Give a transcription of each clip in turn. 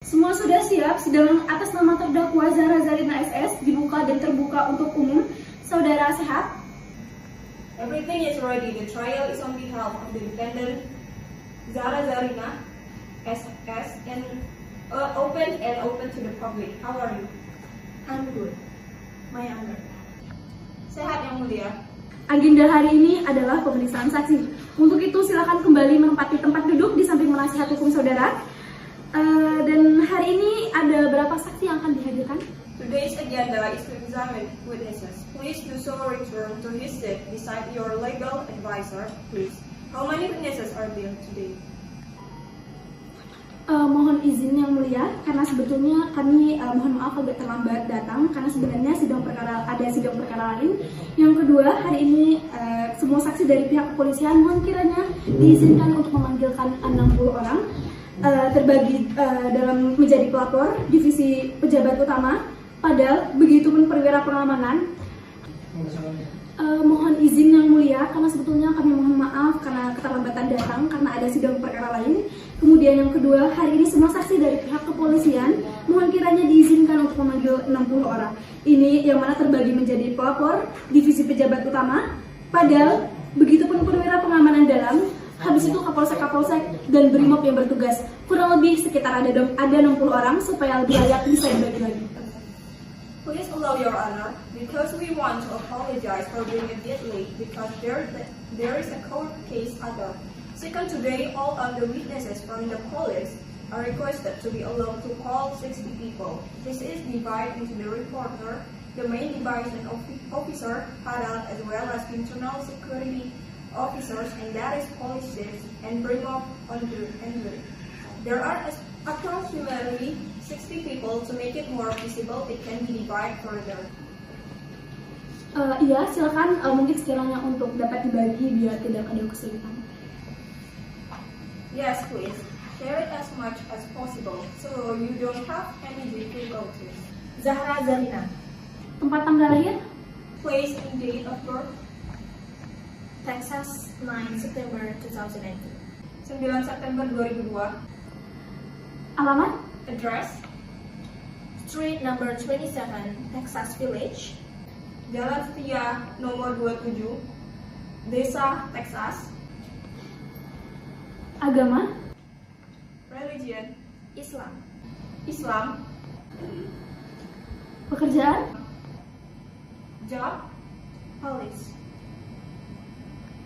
Semua sudah siap, sidang atas nama terdakwa Zahra Zarina SS dibuka dan terbuka untuk umum. Saudara sehat? Everything is ready. The trial is on behalf of the defendant Zahra Zarina SS and open to the public. How are you? I'm good. My honor. Sehat yang mulia. Agenda hari ini adalah pemeriksaan saksi. Untuk itu silakan kembali menempati tempat duduk di samping penasihat hukum saudara. Dan hari ini ada berapa saksi yang akan dihadirkan? Today's agenda is to examine witnesses. Please do so return to his seat beside your legal advisor, please. How many witnesses are there today? Mohon izin yang mulia, karena sebetulnya kami mohon maaf agak terlambat datang karena sebenarnya ada sidang perkara lain. Yang kedua, hari ini semua saksi dari pihak kepolisian mohon kiranya diizinkan untuk memanggilkan 60 orang terbagi dalam menjadi pelapor, divisi pejabat utama, padahal begitupun perwira pengamanan. Mohon izin yang mulia, karena sebetulnya kami mohon maaf karena keterlambatan datang karena ada sidang perkara lain. Kemudian yang kedua, hari ini semua saksi dari pihak kepolisian mohon kiranya diizinkan untuk memanggil 60 orang. Ini yang mana terbagi menjadi pelapor, divisi pejabat utama, padahal begitupun perwira pengamanan dalam, habis itu kapolsek dan brimob yang bertugas. Kurang lebih sekitar ada 60 orang supaya lebih layak bisa dibagi lagi. Please allow your honor, because we want to apologize for being a bit late because there is a court case other. Second, today all of the witnesses from the police are requested to be allowed to call 60 people. This is divided into the reporter, the main device and officer, Hadal, as well as internal security officers, and that is police chiefs and bring up on the entry. There are approximately 60 people. To make it more visible, it can be divided further. Iya, silakan mungkin sekiranya untuk dapat dibagi biar tidak ada kesulitan. Yes, please. Share it as much as possible so you don't have any difficulties. Zahra Zarina. Tempat tanggal lahir? Place and date of birth? Texas, 9 September 2002. 9 September 2002. Alamat? Address? Street number 27, Texas Village. Jalan Setia nomor 27, Desa, Texas. Agama? Religion? Islam. Islam. Pekerjaan? Job? Police.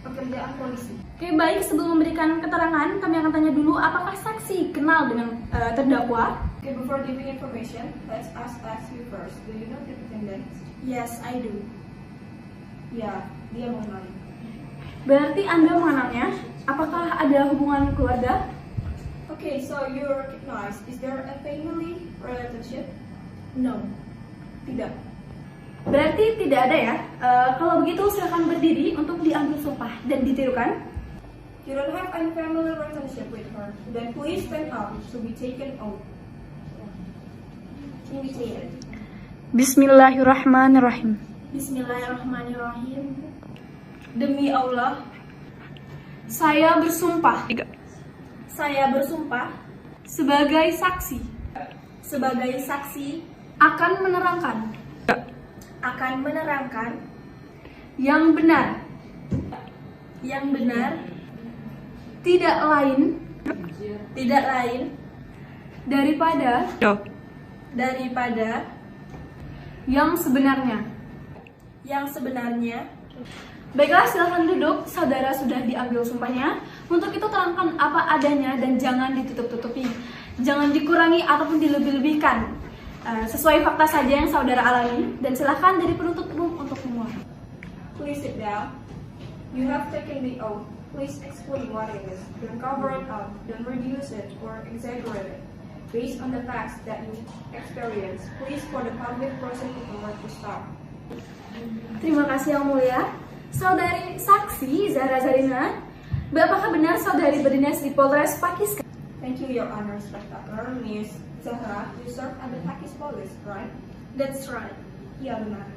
Pekerjaan polisi. Oke, baik, sebelum memberikan keterangan, kami akan tanya dulu apakah saksi kenal dengan terdakwa? Okay, before giving information, let's ask you first. Do you know the defendant? Yes, I do. Ya, dia mengenali. Berarti Anda mengenalnya? Apakah ada hubungan keluarga? Okay, so you recognize, is there a family relationship? No. Tidak. Berarti tidak ada ya? Kalau begitu silakan berdiri untuk diambil sumpah dan ditirukan. You don't have any family relationship with her. Then please stand up to be taken oath. Initiated. Bismillahirrahmanirrahim. Bismillahirrahmanirrahim. Demi Allah, saya bersumpah sebagai saksi akan menerangkan yang benar tidak lain daripada yang sebenarnya. Baiklah, silakan duduk. Saudara sudah diambil sumpahnya. Untuk itu terangkan apa adanya dan jangan ditutup-tutupi. Jangan dikurangi ataupun dilebih-lebihkan. Sesuai fakta saja yang saudara alami. Dan silakan dari penuntut umum untuk memulai. Please sit down. You have taken the oath. Please explain what it is. Don't cover it up. Don't reduce it or exaggerate it. Based on the facts that you experience, please for the public prosecutor to start. Terima kasih yang mulia. Saudari saksi Zahra Zarina, apakah benar saudari berdinas di Polres Pakis? Thank you, Your Honor, Spectator. Miss Zahra, you serve at the Pakis Police, right? That's right. Iya, benar.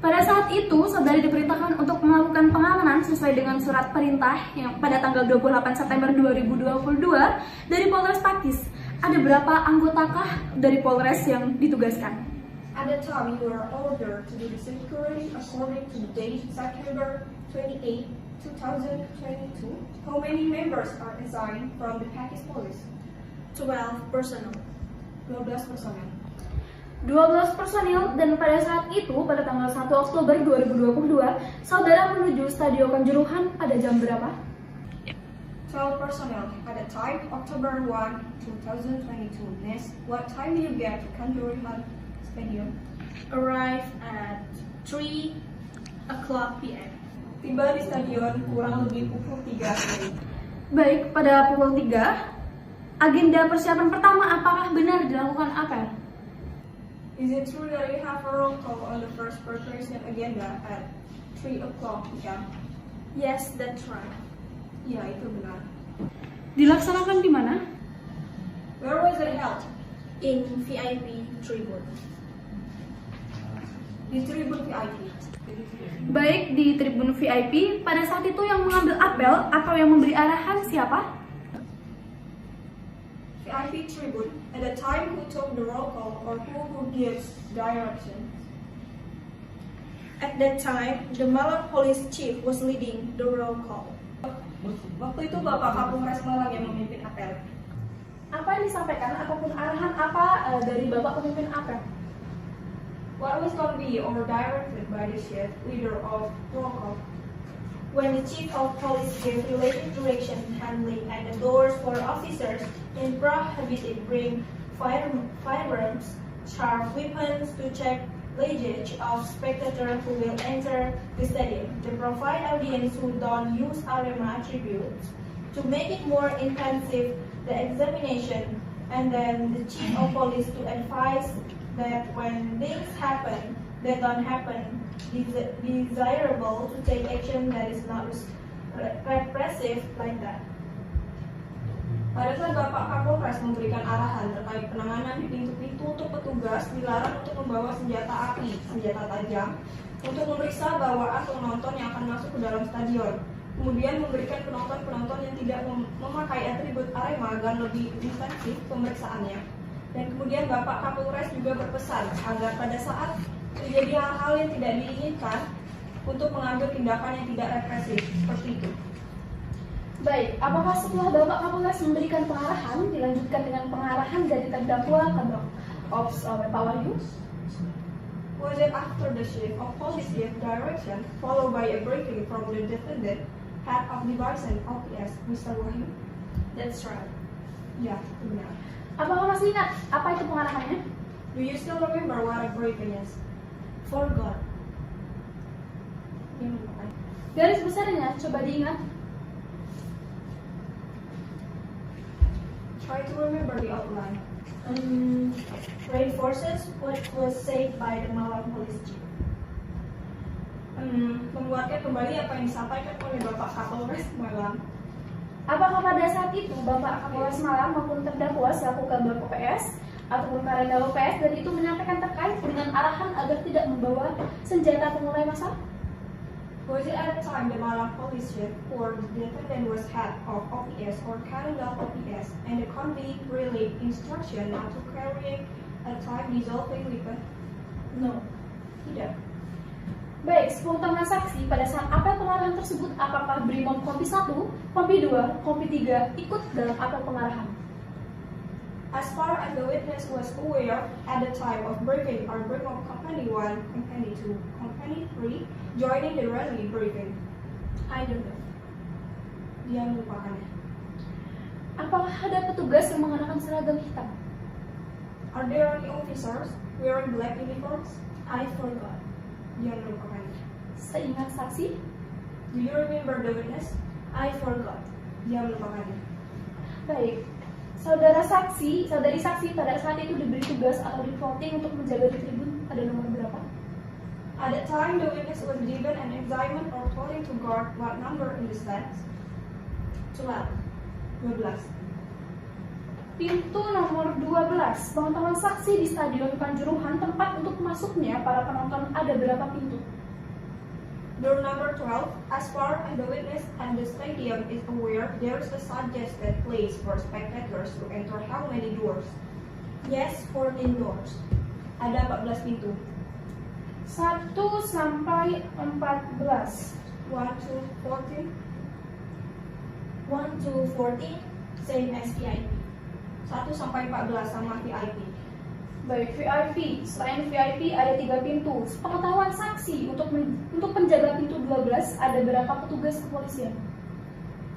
Pada saat itu, saudari diperintahkan untuk melakukan pengamanan sesuai dengan surat perintah yang pada tanggal 28 September 2022 dari Polres Pakis. Ada berapa anggotakah dari Polres yang ditugaskan? At the time you are ordered to do the security according to the date September 28, 2022, how many members are assigned from the Pakis Police? 12 personnel. 12 personel. 12 personil, dan pada saat itu, pada tanggal 1 Oktober 2022, saudara menuju Stadion Kanjuruhan pada jam berapa? 12 personnel. At the time October 1, 2022. Next, what time do you get to Kanjuruhan Stadium? Arrive at 3 o'clock p.m. Tiba di stadion kurang lebih pukul 3 sore. Baik, pada pukul 3, agenda persiapan pertama apakah benar dilakukan apel? Is it true that you have a roll call on the first preparation agenda at 3 o'clock p.m.? Yes, that's right. Ya, itu benar. Dilaksanakan di mana? Where was it held? In VIP tribune. Di tribun VIP. Baik, di tribun VIP, pada saat itu yang mengambil apel atau yang memberi arahan siapa? VIP tribune. At the time who took the roll call or who gives direction? At that time, the Malang Police Chief was leading the roll call. Waktu itu Bapak Kapolres Malang yang memimpin apel. Apa yang disampaikan ataupun arahan apa dari Bapak pemimpin apel? What was going to be or directed by the chief leader of roll call? When the Chief of Police gave related direction handling at the doors for officers in prohibited bring firearms, sharp weapons to check lineage of spectators who will enter the stadium, to provide audience who don't use Arema attributes, to make it more intensive the examination, and then the Chief of Police to advise that when things happen that don't happen, desirable to take action that is not repressive like that. Pada saat Bapak Kapolres memberikan arahan terkait penanganan di pintu-pintu untuk petugas dilarang untuk membawa senjata api, senjata tajam, untuk memeriksa bawaan penonton yang akan masuk ke dalam stadion. Kemudian memberikan penonton-penonton yang tidak memakai atribut Arema agar lebih intensif pemeriksaannya. Dan kemudian Bapak Kapolres juga berpesan agar pada saat terjadi hal-hal yang tidak diinginkan untuk mengambil tindakan yang tidak represif seperti itu. Baik, apakah setelah Bapak Kapolres memberikan pengarahan, dilanjutkan dengan pengarahan dari terdakwa of power use? Was it after the chief of police gave direction, followed by a briefing from the defendant, head of division OPS, Mr. Wahyu? That's right. Ya, benar. Apakah masih ingat apa itu pengarahannya? Do you still remember what a briefing is? Forgot. Garis besarnya, coba diingat. Try to remember the outline. Reinforces what was said by the Malang Police Chief. Menguatkan kembali apa yang disampaikan oleh Bapak Kapolres Malang. Apakah pada saat itu Bapak Kapolres Malang maupun terdakwa selaku kabar OPS ataupun Karenda OPS dan itu menyampaikan terkait dengan arahan agar tidak membawa senjata pengurai massa? Was it at the time the Malang Police Chief or the defendant was head of OPS or Karenda OPS and the convict relayed instruction not to carry a time-dissolving weapon? No. Tidak. Baik, sepengetahuan saksi pada saat apel pengarahan tersebut, apakah Brimob Kompi 1, Kompi 2, Kompi 3 ikut dalam apel pengarahan? As far as the witness was aware at the time of briefing are Brimob Company 1, Company 2, Company 3 joining the rally briefing. I don't know. Dia melupakannya. Apakah ada petugas yang mengenakan seragam hitam? Are there any officers wearing black uniforms? I forgot. Dia melupakannya. Seingat saksi, Do you remember the witness? I forgot. Dia melupakannya. baik. Saudari saksi pada saat itu diberi tugas atau di-voting untuk menjaga di tribun pada nomor berapa? At that time, the witness was given an assignment or told to guard what number in the stands? 12. Pintu nomor 12, pengetahuan saksi di Stadion Kanjuruhan, tempat untuk masuknya para penonton ada berapa pintu? Door number 12, as far as the witness and the stadium is aware, there is a suggested place for spectators to enter how many doors? Yes, 14 doors. Ada 14 pintu. 1 sampai 14. 1 to 14. 1 to 14, same as VIP. 1 sampai 14 sama VIP. Baik, VIP. Selain VIP ada 3 pintu. Pengetahuan saksi untuk penjaga pintu 12 ada berapa petugas kepolisian?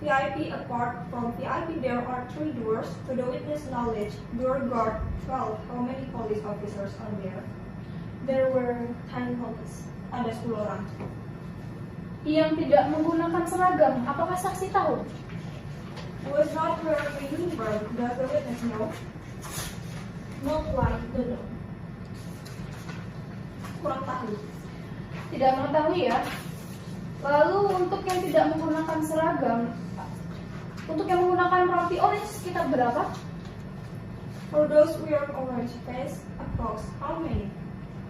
VIP apart from VIP there are 3 doors. To the witness knowledge, door guard 12. How many police officers are there? There were 10 police. Ada 10 orang. Yang tidak menggunakan seragam, apakah saksi tahu? Who is not wearing a uniform? Does the witness know? Not like the door. Kurang tahu. Tidak mengetahui ya. Lalu untuk yang tidak menggunakan seragam, untuk yang menggunakan rompi orange sekitar berapa? For those wearing orange vest, approx how many?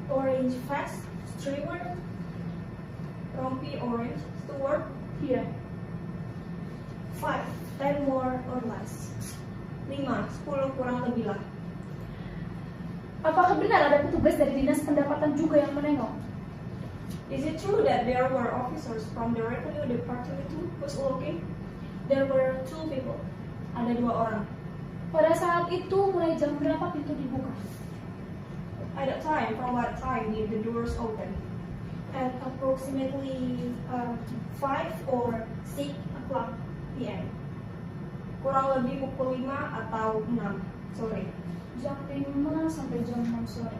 Orange vest, steward, Rompi orange, steward, Iya. 5, 10 more or less. 5, 10 kurang lebih lah. Apakah benar ada petugas dari dinas pendapatan juga yang menengok? Is it true that there were officers from the revenue department who's looking? There were 2 people. Ada 2 orang. Pada saat itu mulai jam berapa pintu dibuka? At that time, from what time did the doors open? At approximately 5 or 6 o'clock p.m. Kurang lebih pukul 5 atau 6 sore. Jam 5 sampai jam 6 sore.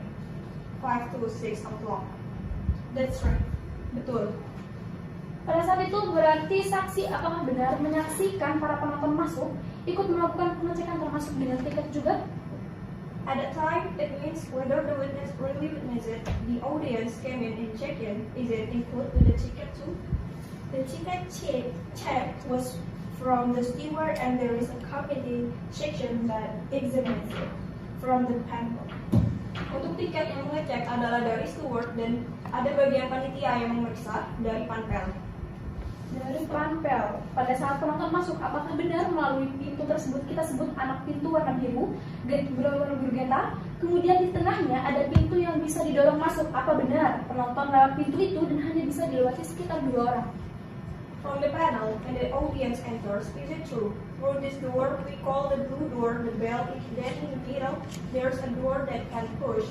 5 to 6 o'clock. That's right. Betul. Pada saat itu berarti saksi apakah benar menyaksikan para penonton masuk, ikut melakukan pengecekan termasuk dengan tiket juga? At that time, it means whether the witness really witnessed it, the audience came in and checked in. Is it included with the ticket too? The ticket check was from the steward, and there is a committee section that examines it from the panel. Untuk tiket yang mengecek adalah dari steward dan ada bagian panitia yang memeriksa dari panpel. Dari panpel, pada saat penonton masuk, apakah benar melalui pintu tersebut kita sebut anak pintu warna biru, berwarna bergenta, kemudian di tengahnya ada pintu yang bisa didorong masuk. Apa benar penonton lewat pintu itu dan hanya bisa dilewati sekitar 2 orang? From the panel, when the audience enters, is it true? Through this door, we call the blue door, the bell is then in the middle, there's a door that can push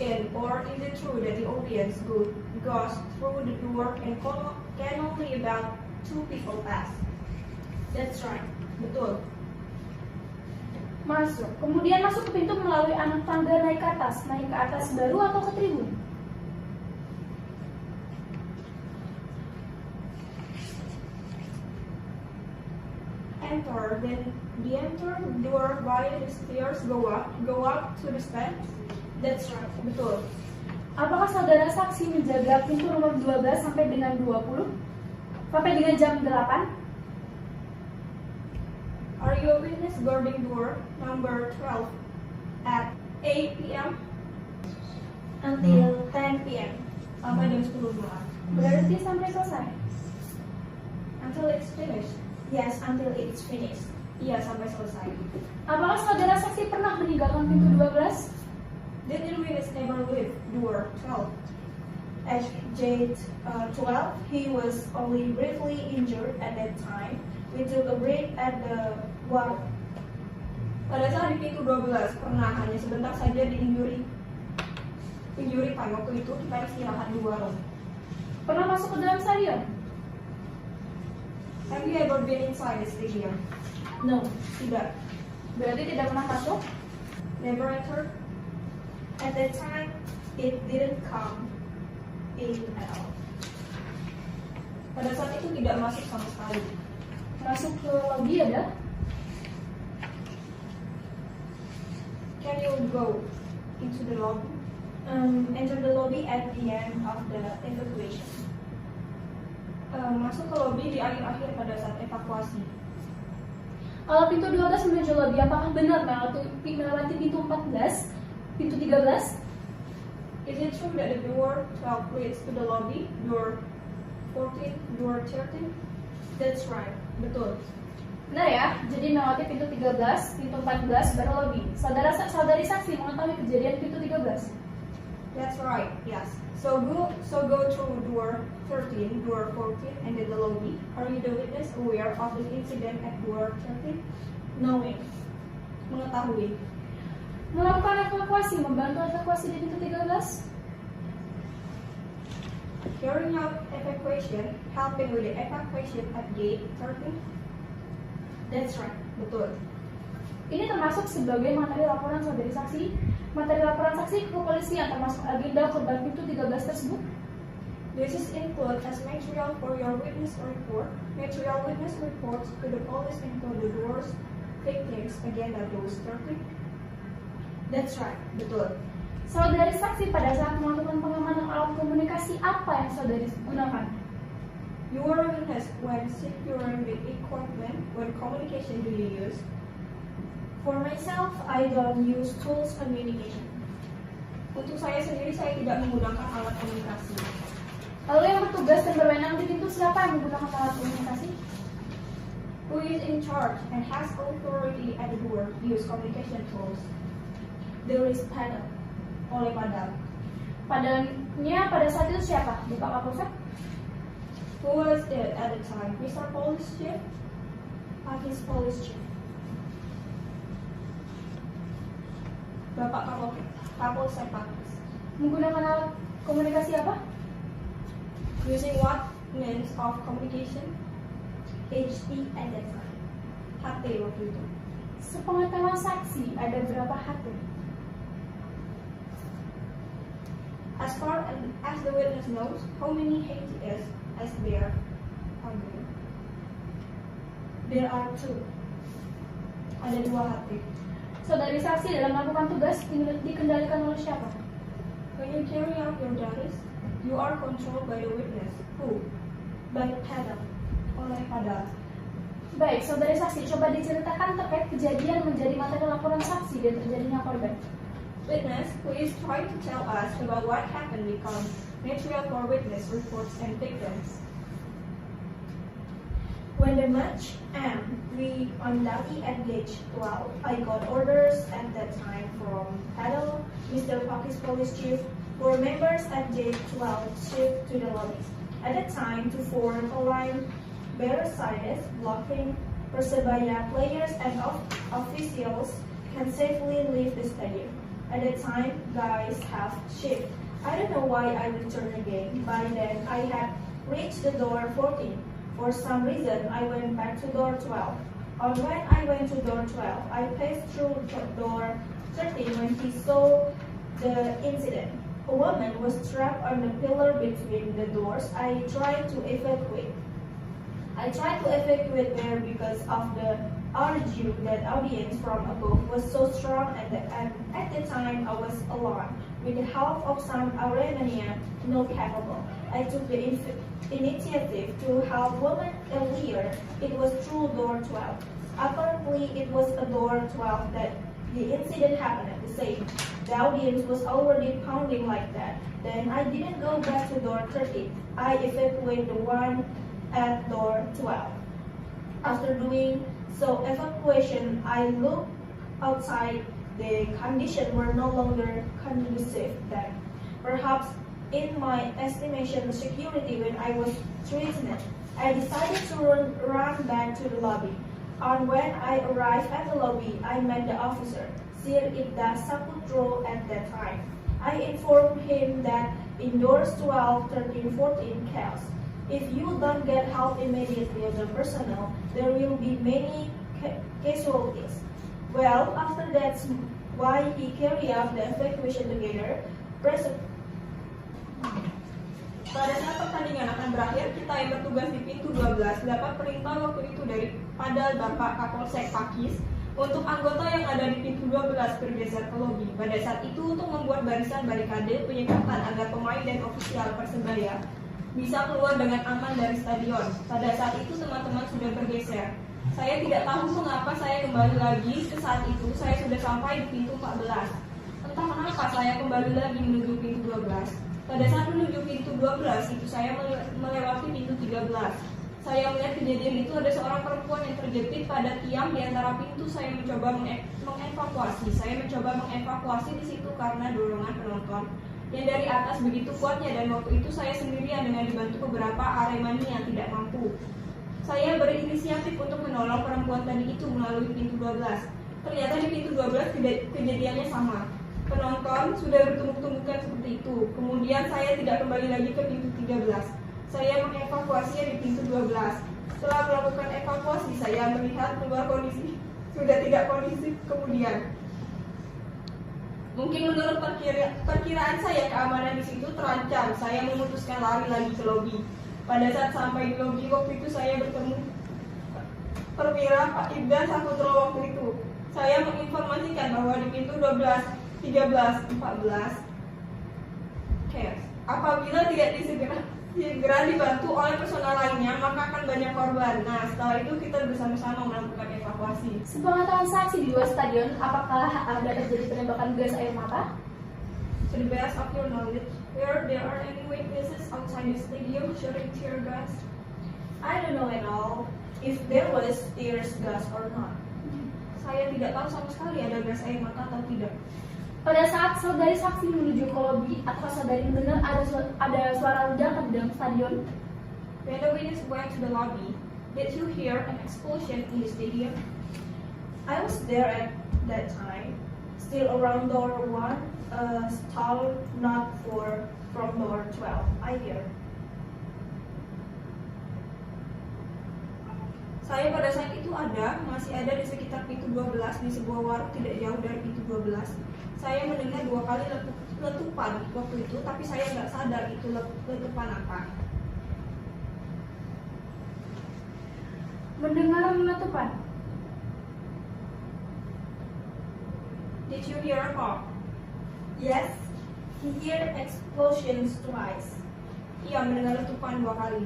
in, or is it true that the audience goes through the door and can only about 2 people pass? That's right. Betul. Masuk, kemudian masuk ke pintu melalui anak tangga naik ke atas baru atau ke tribun? Enter, then the enter door via the stairs go up to the steps. That's right. Betul. Apakah saudara saksi menjaga pintu nomor 12 sampai dengan 20? Sampai dengan jam 8? Are you a witness guarding door number 12 at 8 p.m. Until 10 p.m. sampai jam 10 malam? Berarti sampai selesai. Until it's finished. Yes, until it's finished. Iya, sampai selesai. Apakah saudara saksi pernah meninggalkan pintu 12? Did the witness never leave door 12? At J12, he was only briefly injured at that time. We took a break at the water. Pada saat di pintu 12 pernah hanya sebentar saja diinjuri time. Waktu itu kita istirahat di warung. Pernah masuk ke dalam stadion? Have you ever been inside the stadium? No, Tidak. Berarti tidak pernah masuk? Never entered? at that time, it didn't come in at all. Pada saat itu tidak masuk sama sekali. Masuk ke lobby ada? Can you go into the lobby? Enter the lobby at the end of the evacuation. Masuk ke lobby di akhir-akhir pada saat evakuasi. Kalau pintu 12 menuju lobby, apakah benar melewati pintu 14, pintu 13? Is it true that the door 12 leads to the lobby? Door 14, door 13. That's right, betul. Benar ya, jadi melewati pintu 13, pintu 14, baru lobby. Saudari saksi mengetahui kejadian pintu 13. That's right, yes. So go through door 13, door 14, and then the lobby. Are you the witness aware of the incident at door 13? Knowing. Mengetahui. Melakukan evakuasi, membantu evakuasi di pintu 13. Carrying out evacuation, helping with the evacuation at gate 13. That's right, betul. Ini termasuk sebagai materi laporan saudari saksi. Materi laporan saksi ke kepolisian termasuk agenda korban pintu 13 tersebut. This is included as material for your witness report. Material witness reports to the police include the doors, victims, agenda those 13. That's right, betul. Saudari saksi pada saat melakukan pengamanan alat komunikasi apa yang saudari gunakan? You were a witness when securing the equipment. What communication do you use? For myself, I don't use tools communication. Untuk saya sendiri, saya tidak menggunakan alat komunikasi. Lalu yang bertugas dan berwenang di pintu siapa yang menggunakan alat komunikasi? Who is in charge and has authority at the door use communication tools? There is panel. Oleh Padam. Padanya pada saat itu siapa? Bapak Kapolsek? Who was it at the time? Mr. Police Chief? Pakis Police Chief. Bapak Kapolsek Pakis. Menggunakan alat komunikasi apa? Using what means of communication? HT at that time. HT waktu itu. Sepengetahuan saksi ada berapa HT? As far as the witness knows, how many HTS as there are there? There are two. Ada 2 HT. Saudari saksi dalam melakukan tugas dikendalikan oleh siapa? When you carry out your duties, you are controlled by the witness. Who? By panel. Oleh Padam. Baik, saudari saksi, coba diceritakan terkait kejadian menjadi materi laporan saksi dan terjadinya korban. Witness, please try to tell us about what happened because material for witness reports and victims. When the match we unlucky at gate 12, I got orders at that time from panel, Mr. Pakis Police Chief, for members at gate 12 shift to the lobby. At that time, to form a line, better sides, blocking Persebaya players and officials can safely leave the stadium. At that time, guys have shift. I don't know why I returned again. By then, I had reached the door 14. For some reason, I went back to door 12. When I went to door 12, I passed through door 13 when he saw the incident. A woman was trapped on the pillar between the doors. I tried to evacuate there because of the urge that audience from above was so strong and at the time I was alone. With the help of some Armenian not capable, I took the initiative to help women earlier. It was through door 12. Apparently it was a door 12 that the incident happened at the same. The audience was already pounding like that. Then I didn't go back to door 13. I evacuated the one at door 12. After doing so evacuation, I looked outside. The conditions were no longer conducive then. Perhaps in my estimation, security when I was threatened, I decided to run back to the lobby. And when I arrived at the lobby, I met the officer, Sir Ibda Saputro at that time. I informed him that in doors 12, 13, 14 chaos. If you don't get help immediately of the personnel, there will be many casualties. Well, after that's why he carried out the evacuation together. Pada saat pertandingan akan berakhir, kita yang bertugas di pintu 12 dapat perintah waktu itu daripada Bapak Kapolsek Pakis untuk anggota yang ada di pintu 12 bergeser ke lobi. Pada saat itu untuk membuat barisan barikade penyekatan agar pemain dan ofisial Persebaya bisa keluar dengan aman dari stadion. Pada saat itu teman-teman sudah bergeser. Saya tidak tahu mengapa saya kembali lagi ke saat itu. Saya sudah sampai di pintu 14. Entah kenapa saya kembali lagi menuju pintu 12. Pada saat menuju pintu 12 itu saya melewati pintu 13. Saya melihat kejadian itu ada seorang perempuan yang terjepit pada tiang di antara pintu. Saya mencoba mengevakuasi. Saya mencoba mengevakuasi di situ karena dorongan penonton yang dari atas begitu kuatnya, dan waktu itu saya sendirian dengan dibantu beberapa Aremani yang tidak mampu. Saya berinisiatif untuk menolong perempuan tadi itu melalui pintu 12. Ternyata di pintu 12 kejadiannya sama. Penonton sudah bertumbuk-tumbukan seperti itu. Kemudian saya tidak kembali lagi ke pintu 13. Saya mengevakuasinya di pintu 12. Setelah melakukan evakuasi, saya melihat keluar kondisi sudah tidak kondisif kemudian. Mungkin menurut perkiraan saya keamanan di situ terancam. Saya memutuskan lari lagi ke lobi. Pada saat sampai di lobi waktu itu saya bertemu perwira Pak Ibdan Saputro waktu itu. Saya menginformasikan bahwa di pintu 12, 13, 14 apabila tidak segera dibantu oleh personal lainnya, maka akan banyak korban. Nah, setelah itu kita bersama-sama melakukan evakuasi. Sepengetahuan saksi di luar stadion, apakah ada terjadi penembakan gas air mata? To the best of your knowledge, were there are any witnesses outside the stadium shooting tear gas? I don't know at all if there was tear gas or not. Saya tidak tahu sama sekali ada gas air mata atau tidak. Pada saat saudari saksi menuju ke lobi, atau saudari mendengar ada suara ledakan di dalam stadion? When the witness went to the lobby, did you hear an explosion in the stadium? I was there at that time, still around door 1, stall not for from door 12. I hear. Saya pada saat itu masih ada di sekitar pintu 12 di sebuah warung tidak jauh dari pintu 12. Saya mendengar 2 kali letupan waktu itu, tapi saya nggak sadar itu letupan apa. Mendengar letupan? Did you hear a pop? Yes, he heard explosions twice. Iya, mendengar letupan 2 kali.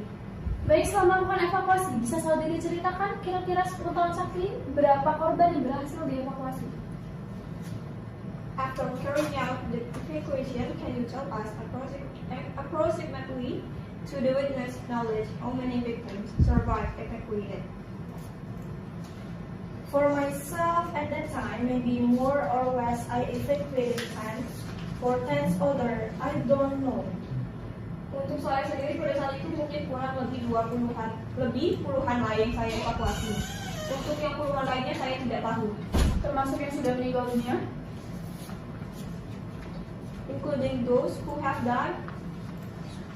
Baik, selama melakukan evakuasi, bisa saudari ceritakan kira-kira sepengetahuan saksi berapa korban yang berhasil dievakuasi? After carrying out the evacuation, can you tell us approximately to the witness knowledge how many victims survived evacuated? For myself at that time, maybe more or less I evacuated 10. For 10 other, I don't know. Untuk saya sendiri pada saat itu mungkin kurang lebih puluhan lain saya evakuasi. Untuk yang puluhan lainnya saya tidak tahu. Termasuk yang sudah meninggal dunia? Including those who have died.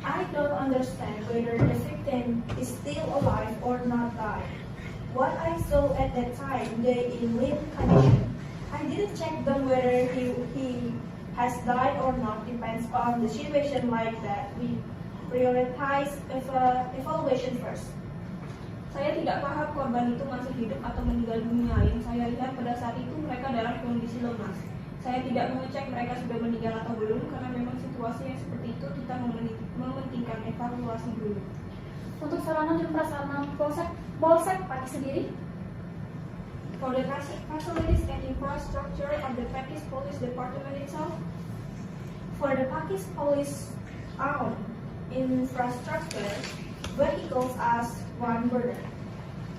I don't understand whether the victim is still alive or not died. What I saw at that time, they in limp condition. I didn't check them whether he has died or not. Depends on the situation like that. We prioritize evaluation first. Saya tidak paham korban itu masih hidup atau meninggal dunia. Yang saya lihat pada saat itu mereka dalam kondisi lemas. Saya tidak mengecek mereka sudah meninggal atau belum, karena memang situasi yang seperti itu kita mementingkan evaluasi dulu. Untuk sarana dan prasarana Polsek Pati sendiri? For the facilities and infrastructure of the Pakis Police Department itself, For the Pakis Police infrastructure, vehicles as one burden.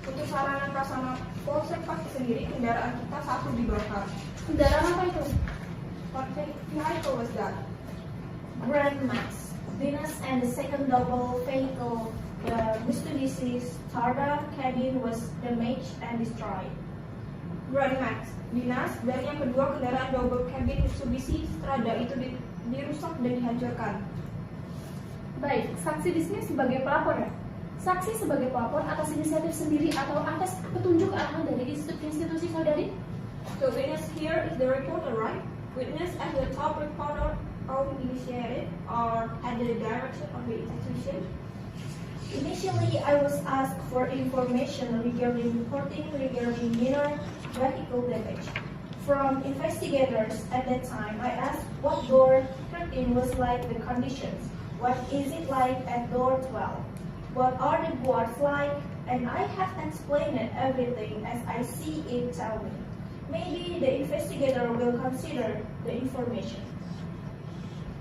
untuk sarana prasarana Polsek Pati sendiri, kendaraan kita 1 dibakar. Kendaraan apa itu? What vehicle was that? Grand Max, Venus, and the second double vehicle, the Mitsubishi Strada cabin was damaged and destroyed. Grand Max, Dinas, dan yang kedua kendaraan double cabin Mitsubishi Strada itu dirusak dan dihancurkan. Baik, saksi di sini sebagai pelapor ya? Saksi sebagai pelapor atas inisiatif sendiri atau atas petunjuk arahan dari institusi saudari? So witness here is the reporter, right? Witness as the top reporter own initiative or at the direction of the institution? Initially, I was asked for information regarding minor vehicle damage. From investigators at that time, I asked what door 13 was like the conditions. What is it like at door 12? What are the guards like? And I have explained everything as I see it tell me. Maybe the investigator will consider the information.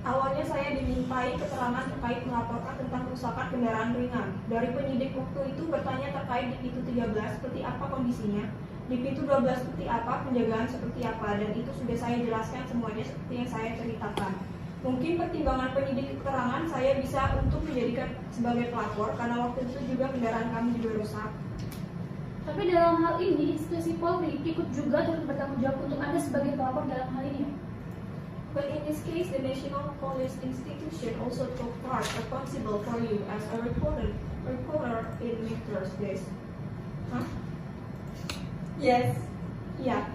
Awalnya saya dimintai keterangan terkait melaporkan tentang kerusakan kendaraan ringan. Dari penyidik waktu itu bertanya terkait di pintu 13 seperti apa kondisinya, di pintu 12 seperti apa, penjagaan seperti apa, dan itu sudah saya jelaskan semuanya seperti yang saya ceritakan. Mungkin pertimbangan penyidik keterangan saya bisa untuk menjadikan sebagai pelapor karena waktu itu juga kendaraan kami juga rusak. Tapi dalam hal ini, institusi Polri ikut juga turut bertanggung jawab untuk Anda sebagai pelapor dalam hal ini. But in this case, the National Police Institution also took part responsible for you as a reporter in Mr. This. Huh? Yes. Ya,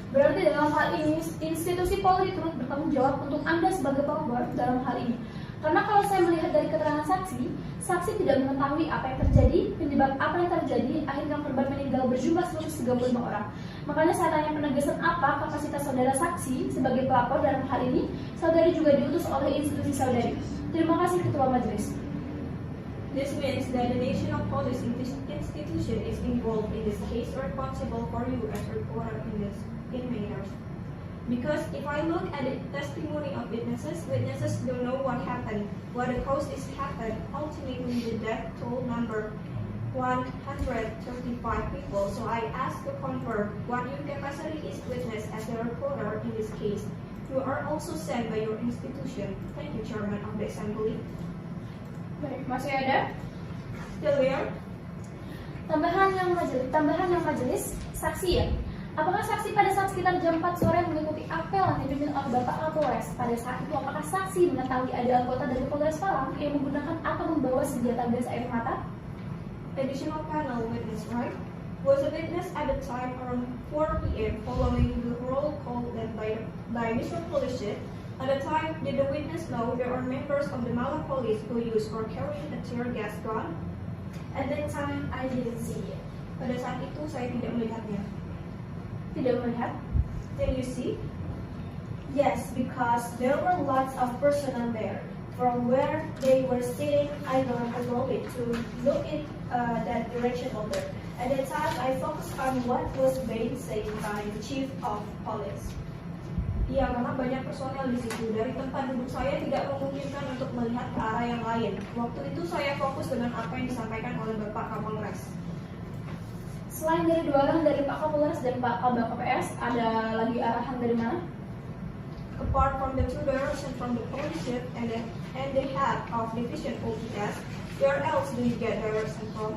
Berarti dalam hal ini, institusi Polri turut bertanggung jawab untuk Anda sebagai pelapor dalam hal ini. Karena kalau saya melihat dari keterangan saksi, saksi tidak mengetahui apa yang terjadi, penyebab apa yang terjadi, akhirnya korban meninggal berjumlah 135 orang. Makanya saya tanya penegasan apa kapasitas saudara saksi sebagai pelapor dalam hal ini, saudari juga diutus oleh institusi saudari. Terima kasih Ketua Majelis. this means that the National Police Institution is involved in this case responsible for you as a reporter in matters. Because if I look at the testimony of witnesses don't know what happened, what the cause is happened. Ultimately, the death toll number 135 people. So I ask to confirm what your capacity is witness as a reporter in this case. You are also sent by your institution. Thank you, Chairman of the Assembly. Baik, masih ada? Still there? Tambahan yang majelis, saksi ya. Apakah saksi pada saat sekitar jam 4 sore mengikuti apel yang dipimpin oleh Bapak Kapolres? Pada saat itu apakah saksi mengetahui ada anggota dari Polres Malang yang menggunakan atau membawa senjata gas air mata? Additional panel witness, right? Was a witness at the time around 4 p.m. following the roll call led by Mr. Police Chief. At the time, did the witness know there are members of the Malang Police who use or carry a tear gas gun? At that time, I didn't see it. Pada saat itu saya tidak melihatnya. Tidak melihat. Can you see? Yes, because there were lots of personnel there. From where they were sitting, I don't allow it to look in that direction over. At that time, I focused on what was being said by the Chief of Police. Iya, karena banyak personel di situ. Dari tempat duduk saya tidak memungkinkan untuk melihat ke arah yang lain. Waktu itu saya fokus dengan apa yang disampaikan oleh Bapak Kapolres. Selain dari 2 orang dari Pak Kapolres dan Pak Kabak KPS, ada lagi arahan dari mana? Apart from the 2 directions from the police chief and the head of division OPS, where else do you get direction from?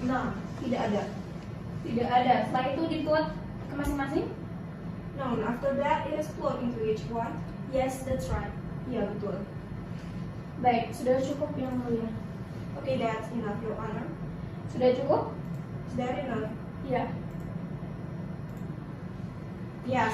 None. Tidak ada. Tidak ada. Setelah itu dituat ke masing-masing? No, after that it is plugged into each one. Yes, that's right. Iya, betul. Baik, sudah cukup yang mulia. Okay, that's enough, Your Honor. Sudah cukup? Is that enough? Ya. Yes.